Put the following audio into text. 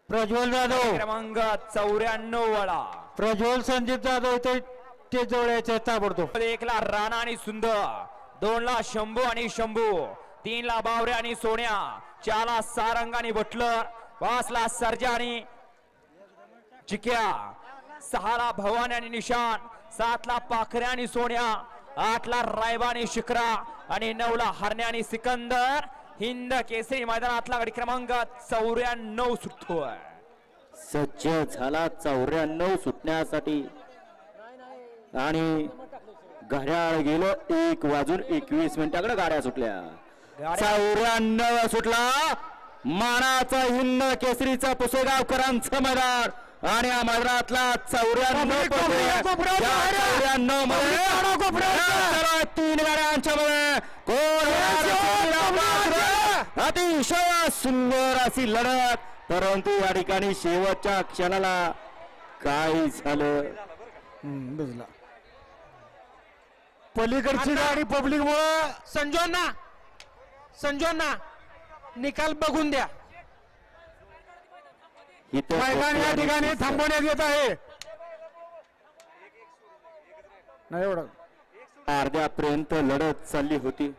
प्रज्वल जाधव क्रमांक 94 वाला प्रज्वल संदीप जाधव ते जोडायचे ताबडतोब. 1 ला राणा आणि सुंदर, 2 ला शंभू आणि शंभू, 3 ला बावरे आणि सोन्या, 4 ला सारंग आणि बटलर, 5 ला सर्जा आणि चिक्या, 6 ला भवानी आणि निशान, 7 ला पाखरे आणि सोन्या, 8 ला रायबा आणि शिखरा आणि 9 ला हरण्या आणि सिकंदर. हिंद केसरी मैदानातला गडी क्रमांक 94 सुटतोय. सज्ज झाला 94 सुटण्यासाठी आणि घड्याळ गेलो 1:21 गाड्या सुटल्या. 94 सुटला. मानाचा हिंद केसरीचा पुसेगावकरांचं मैदान आणि या मैदानातला 94 मध्ये 3 गाड्यांच्या अतिशय सुंदर अशी लढत. परंतु या ठिकाणी शेवटच्या क्षणाला काय झालं बुजला. पलीकडची गाडी पब्लिक मुळे संजोना निकाल बघून द्या. मैदान या ठिकाणी थांबवण्यात येत आहे. नाही एवढं अर्ध्यापर्यंत लढत चालली होती.